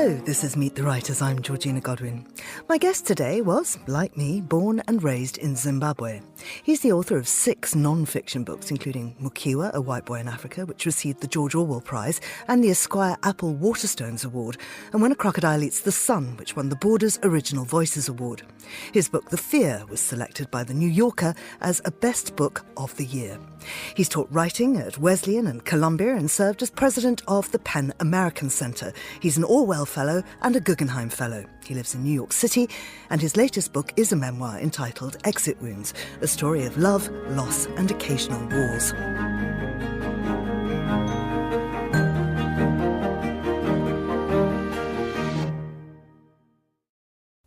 Hello, this is Meet the Writers. I'm Georgina Godwin. My guest today was, like me, born and raised in Zimbabwe. He's the author of 6 non-fiction books, including Mokiwa, A White Boy in Africa, which received the George Orwell Prize and the Esquire Apple Waterstones Award, and When a Crocodile Eats the Sun, which won the Borders Original Voices Award. His book, The Fear, was selected by The New Yorker as a Best Book of the Year. He's taught writing at Wesleyan and Columbia and served as president of the Pan American Center. He's an Orwell Fellow and a Guggenheim Fellow. He lives in New York City, and his latest book is a memoir entitled Exit Wounds, a story of love, loss, and occasional wars.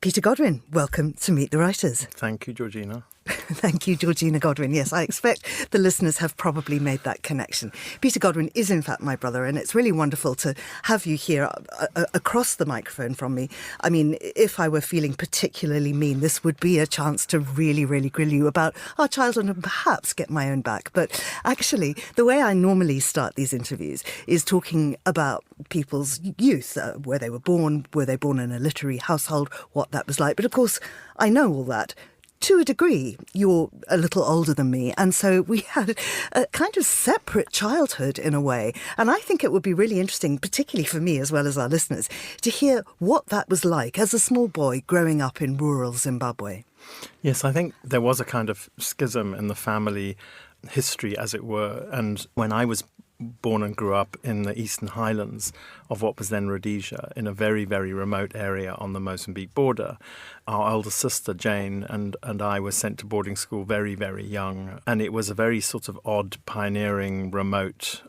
Peter Godwin, welcome to Meet the Writers. Thank you, Georgina. Thank you, Georgina Godwin. Yes, I expect the listeners have probably made that connection. Peter Godwin is, in fact, my brother, and it's really wonderful to have you here across the microphone from me. I mean, if I were feeling particularly mean, this would be a chance to really, really grill you about our childhood and perhaps get my own back. But actually, the way I normally start these interviews is talking about people's youth, where they were they born in a literary household, what that was like. But of course, I know all that. To a degree, you're a little older than me, and so we had a kind of separate childhood in a way. And I think it would be really interesting, particularly for me as well as our listeners, to hear what that was like as a small boy growing up in rural Zimbabwe. Yes, I think there was a kind of schism in the family history, as it were. And when I was born and grew up in the Eastern Highlands of what was then Rhodesia, in a very, very remote area on the Mozambique border, our elder sister Jane and I were sent to boarding school very, very young. And it was a very sort of odd, pioneering, remote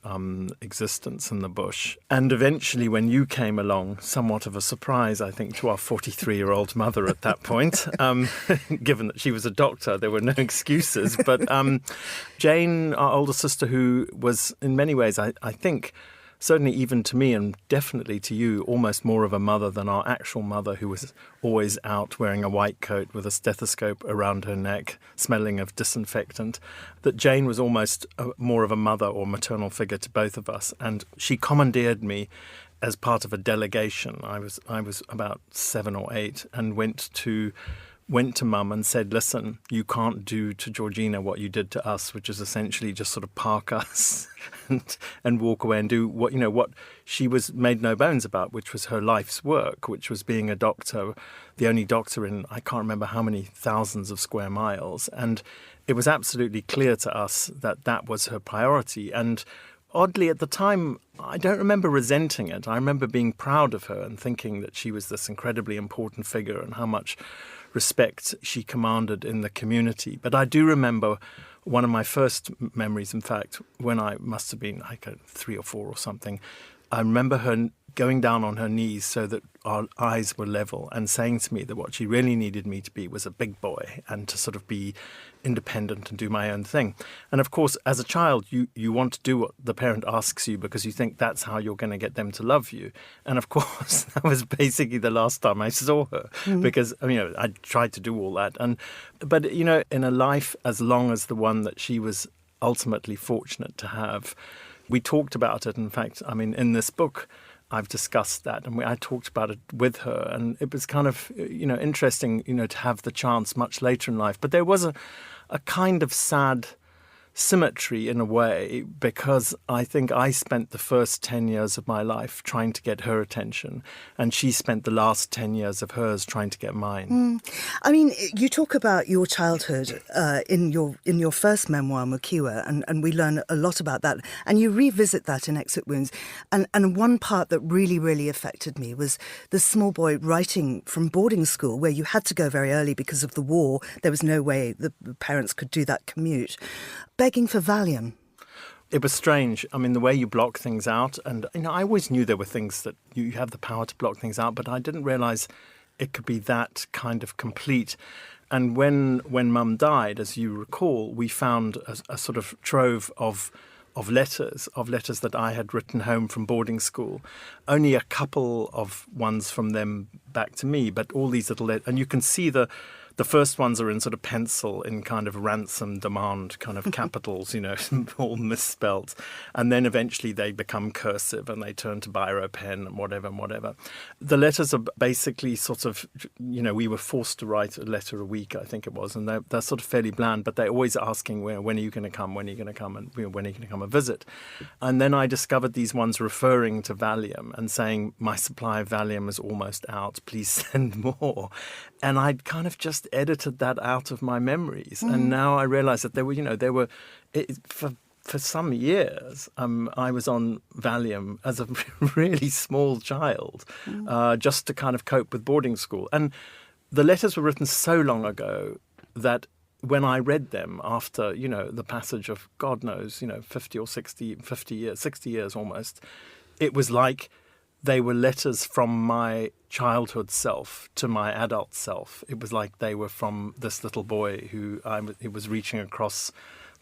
existence in the bush. And eventually, when you came along, somewhat of a surprise, I think, to our 43-year-old mother at that point, given that she was a doctor, there were no excuses. But Jane, our older sister, who was in many ways, I think, certainly even to me and definitely to you, almost more of a mother than our actual mother, who was always out wearing a white coat with a stethoscope around her neck, smelling of disinfectant, that Jane was almost more of a mother or maternal figure to both of us. And she commandeered me as part of a delegation. I was about 7 or 8 and went to Mum and said, listen, you can't do to Georgina what you did to us, which is essentially just sort of park us and walk away and do what she was made no bones about, which was her life's work, which was being a doctor, the only doctor in I can't remember how many thousands of square miles. And it was absolutely clear to us that that was her priority. And oddly, at the time, I don't remember resenting it. I remember being proud of her and thinking that she was this incredibly important figure and how much respect she commanded in the community. But I do remember one of my first memories, in fact, when I must have been like 3 or 4 or something. I remember her going down on her knees so that our eyes were level and saying to me that what she really needed me to be was a big boy and to sort of be independent and do my own thing. And of course, as a child, you want to do what the parent asks you because you think that's how you're going to get them to love you. And of course, that was basically the last time I saw her because, I tried to do all that. But in a life as long as the one that she was ultimately fortunate to have, we talked about it. In fact, in this book, I've discussed that, and I talked about it with her, and it was kind of, interesting, to have the chance much later in life. But there was a kind of sad symmetry in a way, because I think I spent the first 10 years of my life trying to get her attention, and she spent the last 10 years of hers trying to get mine. You talk about your childhood in your first memoir, Mokiwa, and we learn a lot about that, and you revisit that in Exit Wounds. And one part that really, really affected me was the small boy writing from boarding school, where you had to go very early because of the war. There was no way the parents could do that commute. Begging for Valium. It was strange. The way you block things out. And, I always knew there were things that you have the power to block things out, but I didn't realise it could be that kind of complete. And when Mum died, as you recall, we found a sort of trove of letters that I had written home from boarding school. Only a couple of ones from them back to me, but all these little letters. And you can see the the first ones are in sort of pencil in kind of ransom demand kind of capitals, all misspelt. And then eventually they become cursive and they turn to biro pen and whatever. The letters are basically sort of, we were forced to write a letter a week, I think it was, and they're sort of fairly bland, but they're always asking, when are you going to come, when are you going to come, and when are you going to come and visit? And then I discovered these ones referring to Valium and saying, my supply of Valium is almost out, please send more. And I'd kind of just edited that out of my memories. And now I realize that for some years, I was on Valium as a really small child, just to kind of cope with boarding school. And the letters were written so long ago that when I read them after, the passage of God knows, 50 or 60 years almost, it was like they were letters from my childhood self to my adult self. It was like they were from this little boy who it was reaching across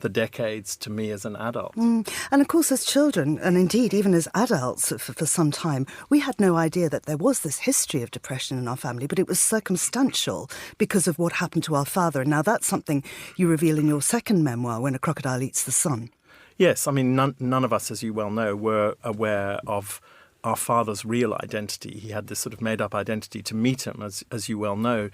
the decades to me as an adult. And of course, as children, and indeed even as adults for some time, we had no idea that there was this history of depression in our family, but it was circumstantial because of what happened to our father. And now that's something you reveal in your second memoir, When a Crocodile Eats the Sun. Yes, I mean, none of us, as you well know, were aware of our father's real identity. He had this sort of made-up identity. To meet him, as you well know,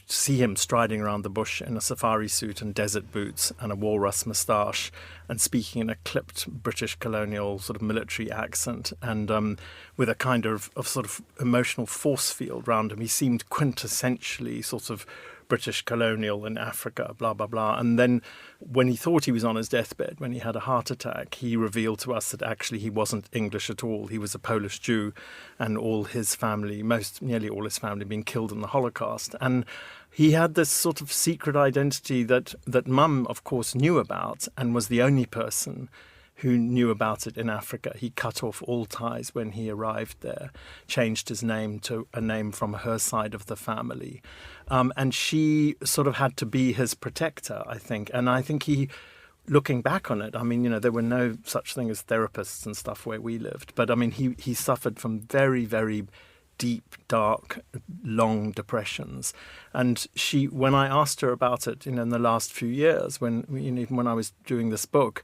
see him striding around the bush in a safari suit and desert boots and a walrus moustache and speaking in a clipped British colonial sort of military accent and with a kind of sort of emotional force field around him. He seemed quintessentially sort of British colonial in Africa, blah, blah, blah. And then when he thought he was on his deathbed, when he had a heart attack, he revealed to us that actually he wasn't English at all. He was a Polish Jew, and all his family, nearly all his family, being killed in the Holocaust. And he had this sort of secret identity that Mum, of course, knew about and was the only person who knew about it in Africa. He cut off all ties when he arrived there, changed his name to a name from her side of the family. And she sort of had to be his protector, I think. And I think he, looking back on it, I mean, there were no such thing as therapists and stuff where we lived. But I mean, he suffered from very, very deep, dark, long depressions. And when I asked her about it, in the last few years, even when I was doing this book,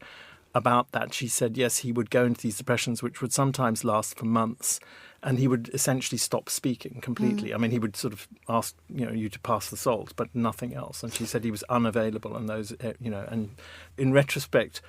about that, she said, yes, he would go into these depressions, which would sometimes last for months, and he would essentially stop speaking completely. I mean, he would sort of ask, you to pass the salt, but nothing else. And she said he was unavailable in those, and in retrospect,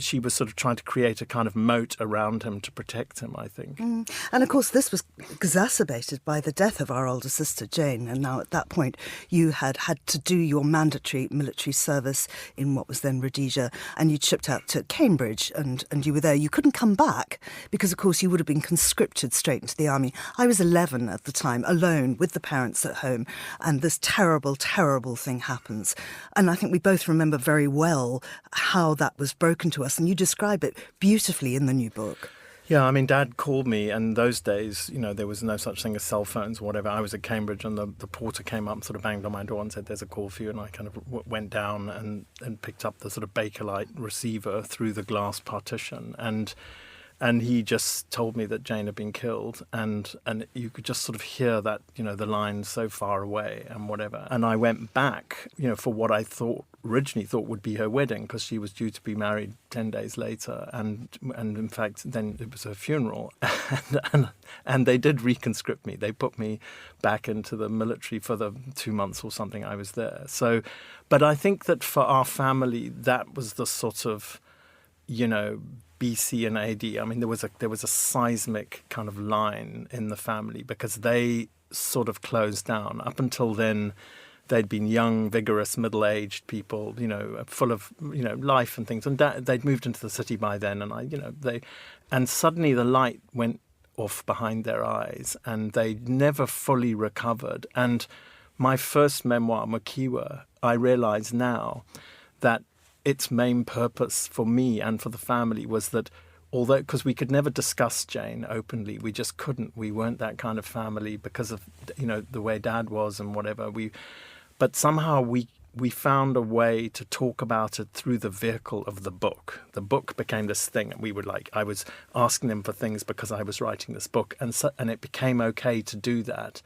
she was sort of trying to create a kind of moat around him to protect him, I think. And of course, this was exacerbated by the death of our older sister, Jane. And now at that point, you had to do your mandatory military service in what was then Rhodesia, and you'd shipped out to Cambridge, and you were there. You couldn't come back because, of course, you would have been conscripted straight into the army. I was 11 at the time, alone with the parents at home, and this terrible, terrible thing happens. And I think we both remember very well how that was broken to us. And you describe it beautifully in the new book. Yeah, I mean, Dad called me, and those days, there was no such thing as cell phones or whatever. I was at Cambridge, and the porter came up and sort of banged on my door and said, there's a call for you. And I kind of went down and picked up the sort of Bakelite receiver through the glass partition. And he just told me that Jane had been killed, and you could just sort of hear that, the line so far away and whatever. And I went back, for what I originally thought would be her wedding, because she was due to be married 10 days later. And in fact, then it was her funeral. and they did reconscript me. They put me back into the military for the 2 months or something I was there. So, but I think that for our family, that was the sort of, BC and AD. I mean, there was a seismic kind of line in the family because they sort of closed down. Up until then, they'd been young, vigorous, middle-aged people, full of life and things. And they'd moved into the city by then, and suddenly the light went off behind their eyes, and they never fully recovered. And my first memoir, Makiwa, I realise now that its main purpose for me and for the family was that because we could never discuss Jane openly, we just couldn't. We weren't that kind of family because of, the way Dad was and whatever. But somehow we found a way to talk about it through the vehicle of the book. The book became this thing, and I was asking them for things because I was writing this book, and it became okay to do that.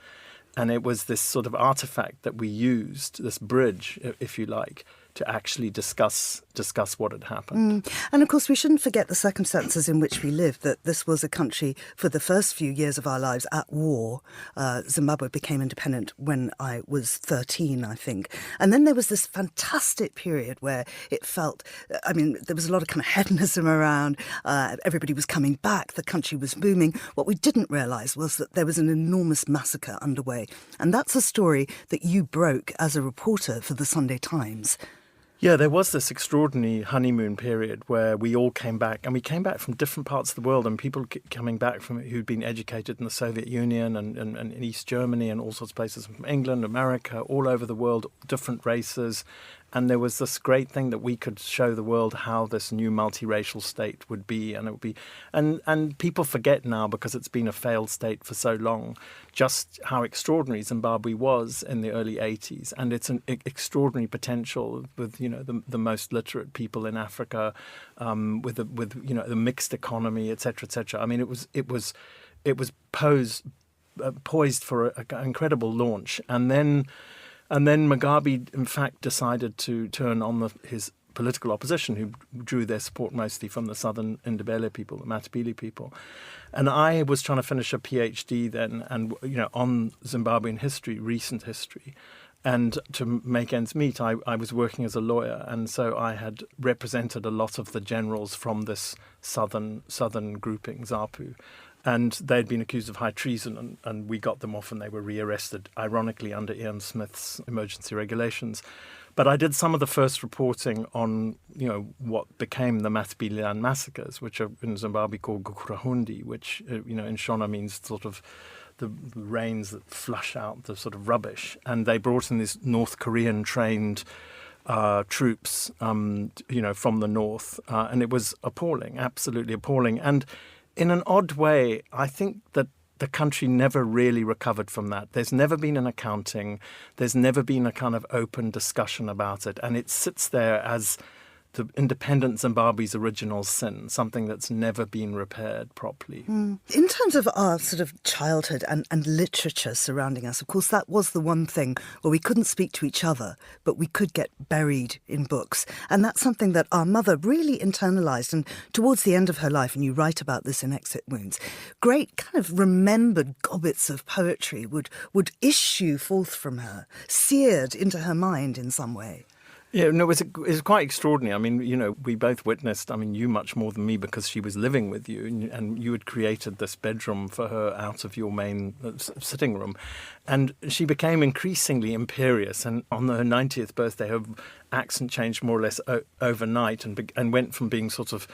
And it was this sort of artifact that we used, this bridge, if you like, to actually discuss what had happened. And of course, we shouldn't forget the circumstances in which we lived, that this was a country for the first few years of our lives at war. Zimbabwe became independent when I was 13, I think. And then there was this fantastic period where it felt, there was a lot of kind of hedonism around. Everybody was coming back. The country was booming. What we didn't realise was that there was an enormous massacre underway. And that's a story that you broke as a reporter for the Sunday Times. Yeah, there was this extraordinary honeymoon period where we all came back, and we came back from different parts of the world, and people coming back from who'd been educated in the Soviet Union and in East Germany and all sorts of places, from England, America, all over the world, different races. And there was this great thing that we could show the world how this new multiracial state would be, and it would be, and people forget now, because it's been a failed state for so long, just how extraordinary Zimbabwe was in the early 80s, and it's an extraordinary potential with the most literate people in Africa, with the mixed economy, etc., etc. I mean, it was poised for an incredible launch, and then Mugabe, in fact, decided to turn on his political opposition, who drew their support mostly from the southern Ndebele people, the Matabele people. And I was trying to finish a PhD then, and on Zimbabwean history, recent history. And to make ends meet, I was working as a lawyer, and so I had represented a lot of the generals from this southern grouping, ZAPU. And they'd been accused of high treason, and we got them off, and they were rearrested, ironically, under Ian Smith's emergency regulations. But I did some of the first reporting on, what became the Matabeleland massacres, which are in Zimbabwe called Gukurahundi, which, in Shona means sort of the rains that flush out the sort of rubbish. And they brought in these North Korean trained troops, from the north, and it was appalling, absolutely appalling. And in an odd way, I think that the country never really recovered from that. There's never been an accounting. There's never been a kind of open discussion about it. And it sits there as the independent Zimbabwe's original sin, something that's never been repaired properly. In terms of our sort of childhood and literature surrounding us, of course, that was the one thing where we couldn't speak to each other, but we could get buried in books. And that's something that our mother really internalised. And towards the end of her life, and you write about this in Exit Wounds, great kind of remembered gobbets of poetry would issue forth from her, seared into her mind in some way. Yeah, no, it was quite extraordinary. I mean, we both witnessed, you much more than me, because she was living with you, and you had created this bedroom for her out of your main sitting room. And she became increasingly imperious, and on her 90th birthday, her accent changed more or less overnight, and went from being sort of,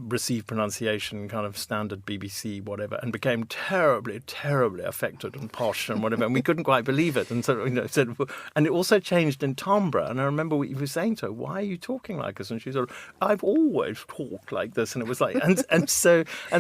received pronunciation, kind of standard BBC, whatever, and became terribly, terribly affected and posh and whatever. And we couldn't quite believe it. And so, and it also changed in timbre. And I remember we were saying to her, "Why are you talking like this?" And she said, "I've always talked like this." And it was like, and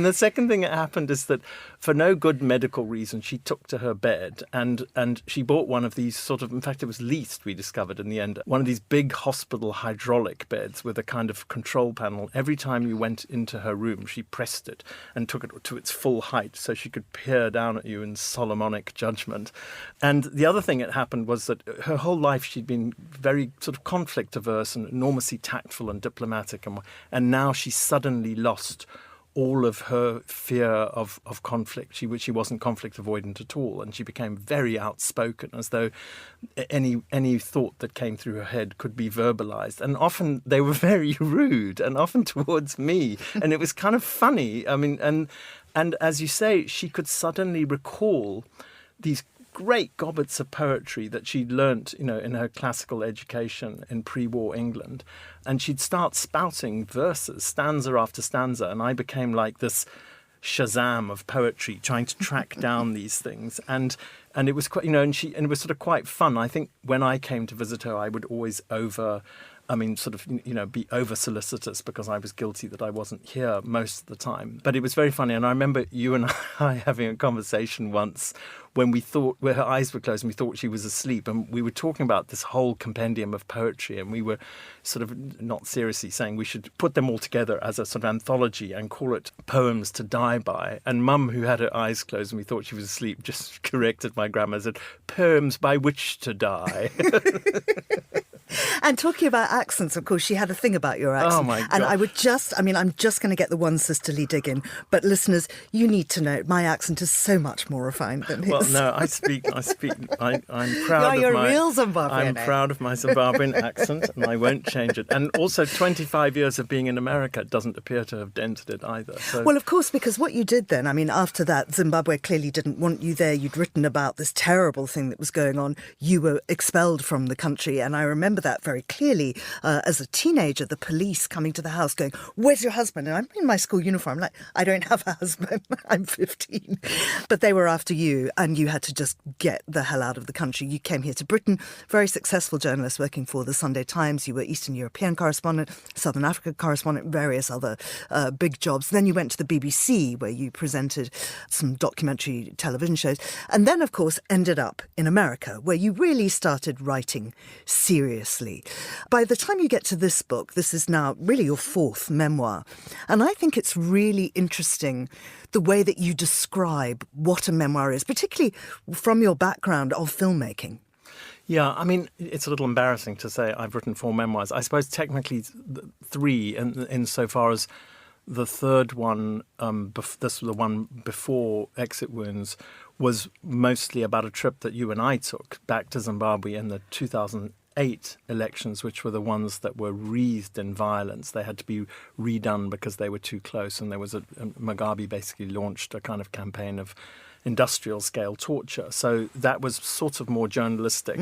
the second thing that happened is that for no good medical reason, she took to her bed and she bought one of these sort of, in fact, it was leased, we discovered in the end, one of these big hospital hydraulic beds with a kind of control panel. Every time you went into her room, she pressed it and took it to its full height so she could peer down at you in Solomonic judgment. And the other thing that happened was that her whole life she'd been very sort of conflict averse and enormously tactful and diplomatic, and now she suddenly lost all of her fear of conflict. She wasn't conflict avoidant at all, and she became very outspoken, as though any thought that came through her head could be verbalized. And often they were very rude, and often towards me. And it was kind of funny. I mean, and as you say, she could suddenly recall these great gobbets of poetry that she'd learnt, in her classical education in pre-war England. And she'd start spouting verses, stanza after stanza. And I became like this Shazam of poetry, trying to track down these things. And it was quite, and it was sort of quite fun. I think when I came to visit her, I would always sort of, be over-solicitous because I was guilty that I wasn't here most of the time. But it was very funny. And I remember you and I having a conversation once when where her eyes were closed and we thought she was asleep. And we were talking about this whole compendium of poetry. And we were sort of not seriously saying we should put them all together as a sort of anthology and call it Poems to Die By. And Mum, who had her eyes closed and we thought she was asleep, just corrected my grammar and said, Poems by which to die. And talking about accents, of course, she had a thing about your accent. Oh, my God. And I'm just going to get the one sisterly dig in. But listeners, you need to know my accent is so much more refined than his. Well, no, I'm proud You're of a real Zimbabwean. I'm proud of my Zimbabwean accent, and I won't change it. And also, 25 years of being in America doesn't appear to have dented it either. So. Well, of course, because what you did then, after that, Zimbabwe clearly didn't want you there. You'd written about this terrible thing that was going on. You were expelled from the country, and I remember that very clearly as a teenager, the police coming to the house going, where's your husband? And I'm in my school uniform. I'm like, I don't have a husband. I'm 15. But they were after you and you had to just get the hell out of the country. You came here to Britain, very successful journalist working for the Sunday Times. You were Eastern European correspondent, Southern Africa correspondent, various other big jobs. Then you went to the BBC where you presented some documentary television shows. And then, of course, ended up in America where you really started writing seriously. By the time you get to this book, this is now really your fourth memoir. And I think it's really interesting the way that you describe what a memoir is, particularly from your background of filmmaking. Yeah, it's a little embarrassing to say I've written 4 memoirs. I suppose technically 3 insofar as the third one, the one before Exit Wounds, was mostly about a trip that you and I took back to Zimbabwe in the 2008 elections, which were the ones that were wreathed in violence. They had to be redone because they were too close, and there was Mugabe basically launched a kind of campaign of industrial scale torture. So that was sort of more journalistic.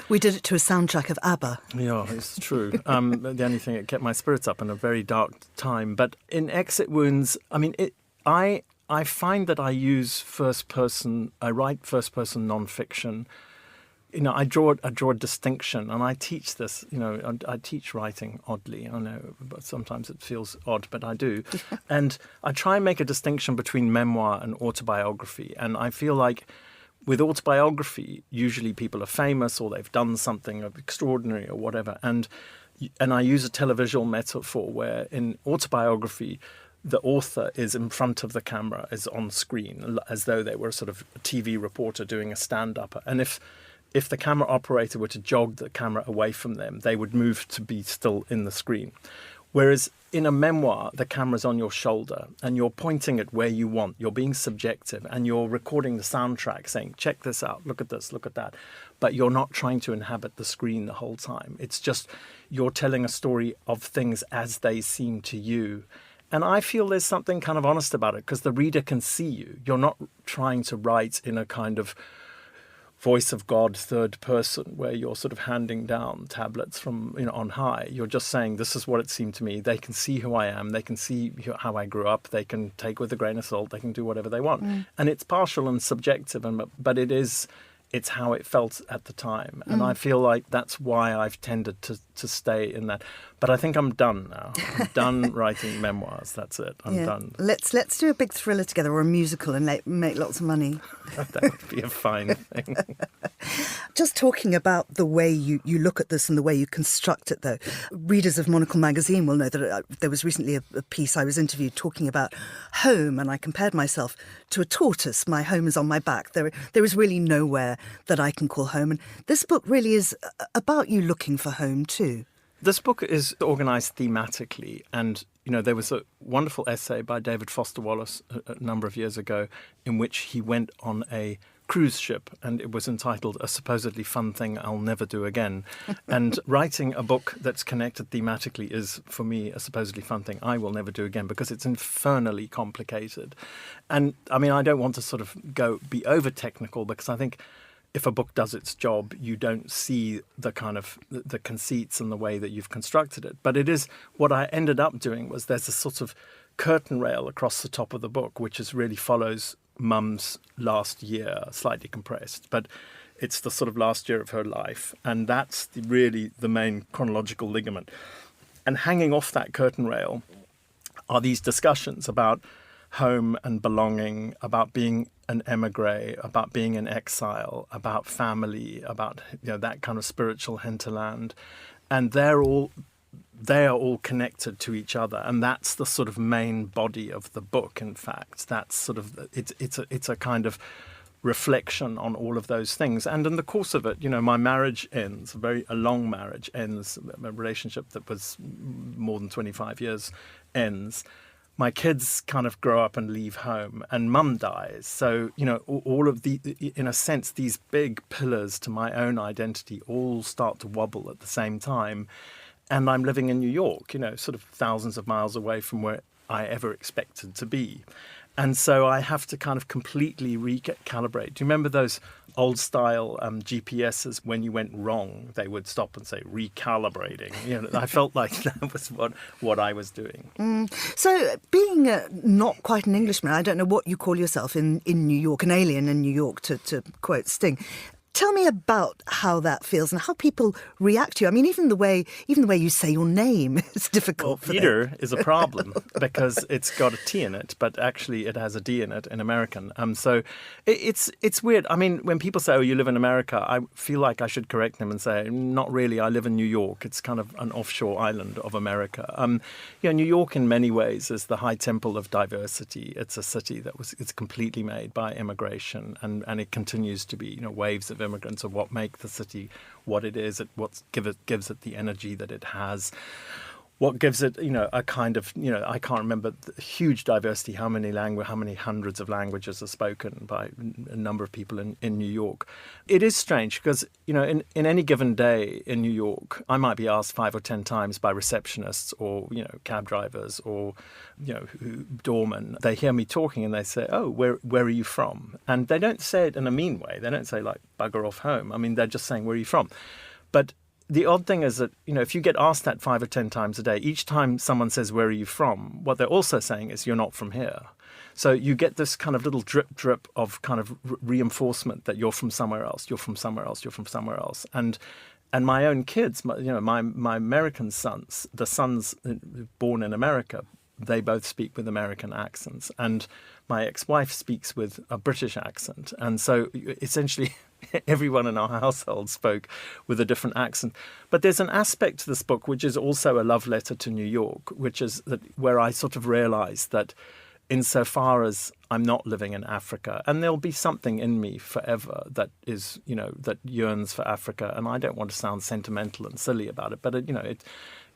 We did it to a soundtrack of ABBA. Yeah, it's true. The only thing that kept my spirits up in a very dark time. But in Exit Wounds, I find that I use I write first person nonfiction. I draw a distinction, and I teach this. I teach writing oddly. I know, but sometimes it feels odd, but I do. And I try and make a distinction between memoir and autobiography. And I feel like with autobiography, usually people are famous or they've done something extraordinary or whatever. And I use a televisual metaphor where in autobiography, the author is in front of the camera, is on screen, as though they were sort of a TV reporter doing a stand-up. And if the camera operator were to jog the camera away from them, they would move to be still in the screen. Whereas in a memoir, the camera's on your shoulder and you're pointing at where you want. You're being subjective and you're recording the soundtrack saying, check this out, look at this, look at that. But you're not trying to inhabit the screen the whole time. It's just you're telling a story of things as they seem to you. And I feel there's something kind of honest about it because the reader can see you. You're not trying to write in a kind of voice of God, third person, where you're sort of handing down tablets from on high. You're just saying, this is what it seemed to me. They can see who I am. They can see how I grew up. They can take with a grain of salt. They can do whatever they want. And it's partial and subjective, but it's how it felt at the time. And I feel like that's why I've tended to stay in that. But I think I'm done now. I'm done writing memoirs. That's it. I'm done. Let's do a big thriller together or a musical and make lots of money. That would be a fine thing. Just talking about the way you look at this and the way you construct it, though. Readers of Monocle magazine will know that there was recently a piece I was interviewed talking about home, and I compared myself to a tortoise. My home is on my back. There is really nowhere that I can call home. And this book really is about you looking for home too. This book is organised thematically, and there was a wonderful essay by David Foster Wallace a number of years ago in which he went on a cruise ship, and it was entitled A Supposedly Fun Thing I'll Never Do Again. And writing a book that's connected thematically is, for me, a supposedly fun thing I will never do again because it's infernally complicated. And I don't want to sort of be over technical because I think if a book does its job, you don't see the kind of the conceits and the way that you've constructed it. But it is what I ended up doing was there's a sort of curtain rail across the top of the book, which really follows Mum's last year, slightly compressed. But It's the sort of last year of her life, and that's really the main chronological ligament. And hanging off that curtain rail are these discussions about home and belonging, about being an emigre, about being in exile, about family, about that kind of spiritual hinterland. And they are all connected to each other, and that's the sort of main body of the book. In fact, that's sort of it's a kind of reflection on all of those things. And in the course of it, my marriage ends, a long marriage ends, a relationship that was more than 25 years ends. My kids kind of grow up and leave home, and mum dies. So, all of in a sense, these big pillars to my own identity all start to wobble at the same time. And I'm living in New York, sort of thousands of miles away from where I ever expected to be. And so I have to kind of completely recalibrate. Do you remember those old style GPSs? When you went wrong, they would stop and say recalibrating. I felt like that was what I was doing. So being not quite an Englishman, I don't know what you call yourself in New York, an alien in New York, to quote Sting. Tell me about how that feels and how people react to you. I mean, even the way you say your name is difficult. Well, Peter is a problem because it's got a T in it, but actually it has a D in it in American. So it's weird. I mean, when people say, "Oh, you live in America," I feel like I should correct them and say, "Not really. I live in New York. It's kind of an offshore island of America." New York, in many ways, is the high temple of diversity. It's a city it's completely made by immigration, and it continues to be. Waves of immigrants are what make the city what it is, what gives it the energy that it has, what gives it, a kind of, I can't remember the huge diversity, how many hundreds of languages are spoken by a number of people in New York. It is strange because, in any given day in New York, I might be asked 5 or 10 times by receptionists or, cab drivers or, doormen. They hear me talking and they say, "Oh, where are you from?" And they don't say it in a mean way. They don't say like, "Bugger off home." I mean, they're just saying, "Where are you from?" But the odd thing is that, if you get asked that 5 or 10 times a day, each time someone says, "Where are you from?" what they're also saying is, "You're not from here." So you get this kind of little drip of kind of reinforcement that you're from somewhere else, you're from somewhere else, you're from somewhere else. And my own kids, my American sons, the sons born in America, they both speak with American accents. And my ex-wife speaks with a British accent. And so essentially everyone in our household spoke with a different accent. But there's an aspect to this book which is also a love letter to New York, which is that where I sort of realized that insofar as I'm not living in Africa, and there'll be something in me forever that is, that yearns for Africa. And I don't want to sound sentimental and silly about it, but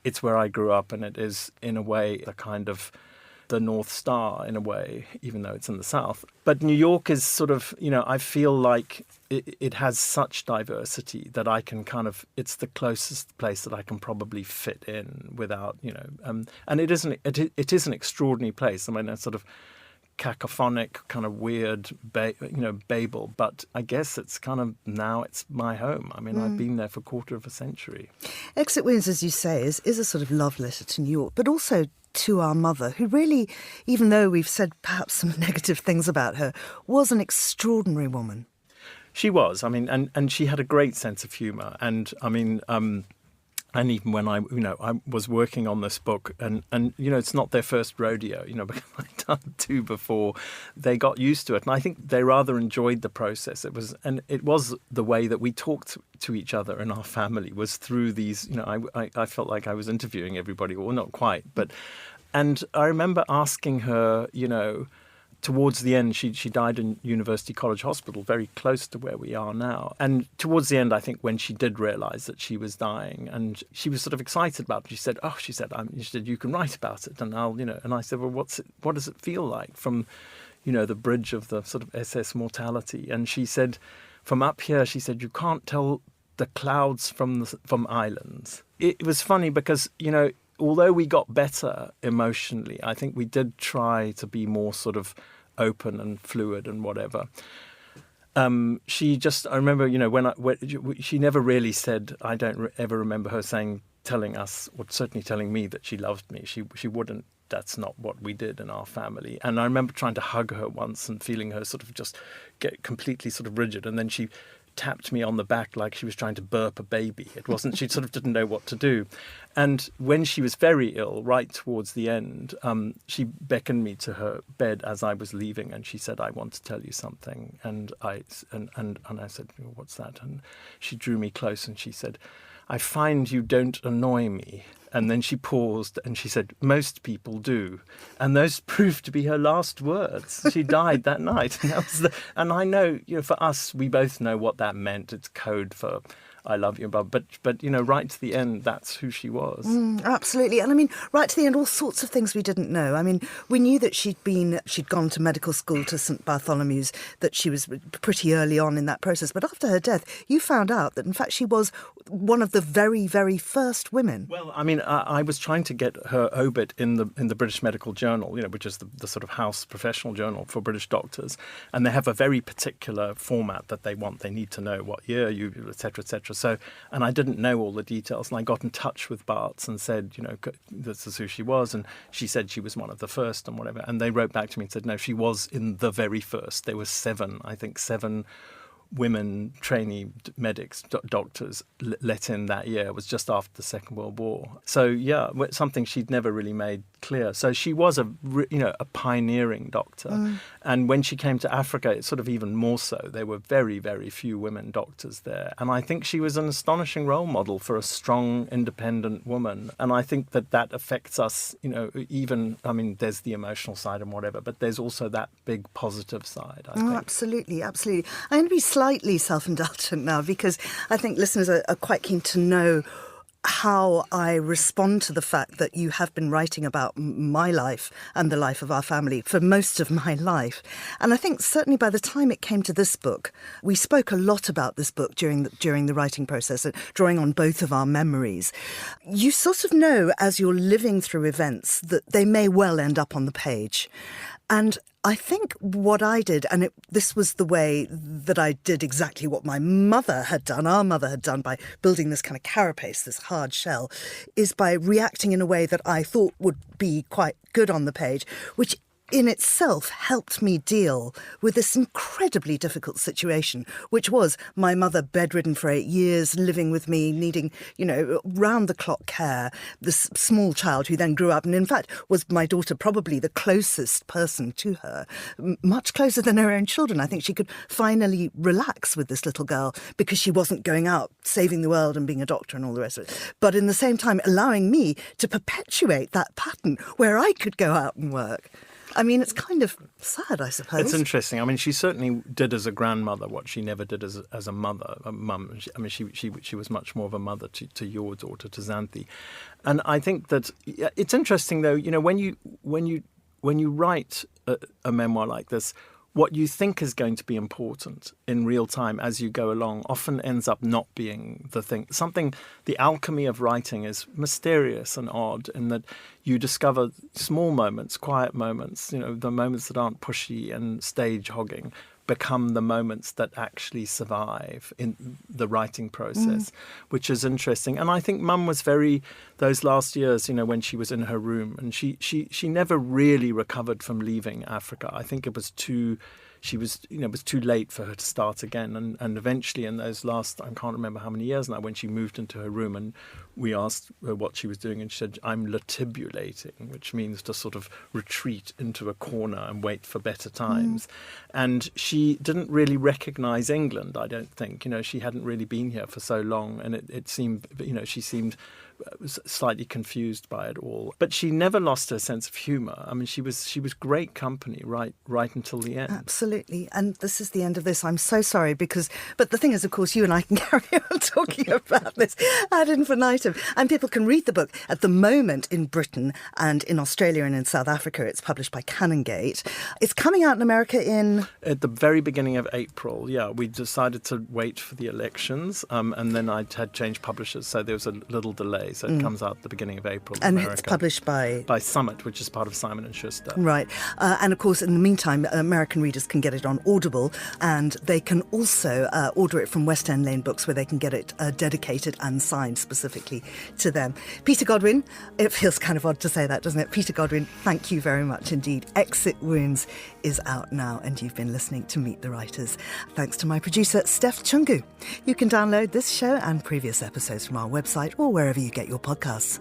it's where I grew up, and it is in a way a kind of the North Star in a way, even though it's in the South. But New York is sort of, I feel like it has such diversity that I can it's the closest place that I can probably fit in without, and it is an extraordinary place. I mean, it's sort of cacophonic, kind of weird, Babel, but I guess it's kind of now it's my home. I mean, I've been there for a quarter of a century. Exit Wounds, as you say, is a sort of love letter to New York, but also to our mother, who really, even though we've said perhaps some negative things about her, was an extraordinary woman. She was. I mean, and she had a great sense of humour. And I mean, and even when I was working on this book, and it's not their first rodeo, because I'd done 2 before, they got used to it, and I think they rather enjoyed the process. It was the way that we talked to each other in our family was through these. I felt like I was interviewing everybody, or not quite, and I remember asking her, towards the end, she died in University College Hospital, very close to where we are now. And towards the end, I think when she did realise that she was dying, and she was sort of excited about it, she said, "You can write about it." And and I said, "Well, what does it feel like from, the bridge of the sort of SS Mortality?" And she said, "From up here," she said, "you can't tell the clouds from islands." It was funny because, although we got better emotionally, I think we did try to be more sort of open and fluid and whatever. I remember, she never really said, I don't ever remember her telling us, or certainly telling me that she loved me. She wouldn't. That's not what we did in our family. And I remember trying to hug her once and feeling her sort of just get completely sort of rigid. And then she tapped me on the back like she was trying to burp a baby. It wasn't, she sort of didn't know what to do. And when she was very ill, right towards the end, she beckoned me to her bed as I was leaving, and she said, "I want to tell you something." And I said, "What's that?" And she drew me close and she said, "I find you don't annoy me." And then she paused and she said, "Most people do." And those proved to be her last words. She died that night. And I know, for us, we both know what that meant. It's code for "I love you," but right to the end, that's who she was. Absolutely. And I mean, right to the end, all sorts of things we didn't know. I mean, we knew that she'd gone to medical school to St Bartholomew's, that she was pretty early on in that process. But after her death, you found out that, in fact, she was one of the very, very first women. Well, I mean, I was trying to get her obit in the British Medical Journal, which is the sort of house professional journal for British doctors. And they have a very particular format that they want. They need to know what year et cetera, et cetera. So, and I didn't know all the details, and I got in touch with Barts and said, this is who she was, and she said she was one of the first and whatever. And they wrote back to me and said, no, she was in the very first. There were seven women trainee medics, doctors let in that year. It was just after the Second World War. So, yeah, something she'd never really made clear. So she was a pioneering doctor. And when she came to Africa, it's sort of even more so. There were very, very few women doctors there. And I think she was an astonishing role model for a strong, independent woman. And I think that affects us, even, I mean, there's the emotional side and whatever, but there's also that big positive side, I think. Absolutely, absolutely. I'm going to be slightly self-indulgent now, because I think listeners are quite keen to know how I respond to the fact that you have been writing about my life and the life of our family for most of my life. And I think certainly by the time it came to this book, we spoke a lot about this book during the writing process, drawing on both of our memories. You sort of know as you're living through events that they may well end up on the page. And I think what I did, and this was the way that I did exactly what my mother had done, our mother had done, by building this kind of carapace, this hard shell, is by reacting in a way that I thought would be quite good on the page, which in itself helped me deal with this incredibly difficult situation, which was my mother bedridden for 8 years, living with me, needing, round-the-clock care, this small child who then grew up and, in fact, was my daughter probably the closest person to her, much closer than her own children. I think she could finally relax with this little girl because she wasn't going out saving the world and being a doctor and all the rest of it. But in the same time, allowing me to perpetuate that pattern where I could go out and work. I mean, it's kind of sad, I suppose. It's interesting. I mean, she certainly did as a grandmother what she never did as a mother, a mum. She was much more of a mother to your daughter, to Xanthi. And I think that it's interesting, though, when you write a memoir like this, what you think is going to be important in real time as you go along often ends up not being the thing. The alchemy of writing is mysterious and odd in that you discover small moments, quiet moments, the moments that aren't pushy and stage hogging become the moments that actually survive in the writing process, which is interesting. And I think Mum was those last years, when she was in her room, and she never really recovered from leaving Africa. I think it was too late for her to start again. And eventually in those last, I can't remember how many years now, when she moved into her room and we asked her what she was doing, and she said, "I'm latibulating," which means to sort of retreat into a corner and wait for better times. And she didn't really recognise England, I don't think. She hadn't really been here for so long, and it seemed, she seemed slightly confused by it all. But she never lost her sense of humour. I mean, she was great company right until the end. Absolutely. And this is the end of this. I'm so sorry but the thing is, of course, you and I can carry on talking about this ad infinitum. And people can read the book at the moment in Britain and in Australia and in South Africa. It's published by Canongate. It's coming out in America at the very beginning of April. Yeah, we decided to wait for the elections, and then I had changed publishers, so there was a little delay. Monday, so it comes out at the beginning of April. And America, it's published by Summit, which is part of Simon & Schuster. Right. And of course, in the meantime, American readers can get it on Audible, and they can also order it from West End Lane Books, where they can get it dedicated and signed specifically to them. Peter Godwin, it feels kind of odd to say that, doesn't it? Peter Godwin, thank you very much indeed. Exit Wounds is out now, and you've been listening to Meet the Writers. Thanks to my producer, Steph Chungu. You can download this show and previous episodes from our website or wherever you get your podcasts.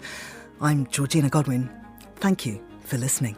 I'm Georgina Godwin. Thank you for listening.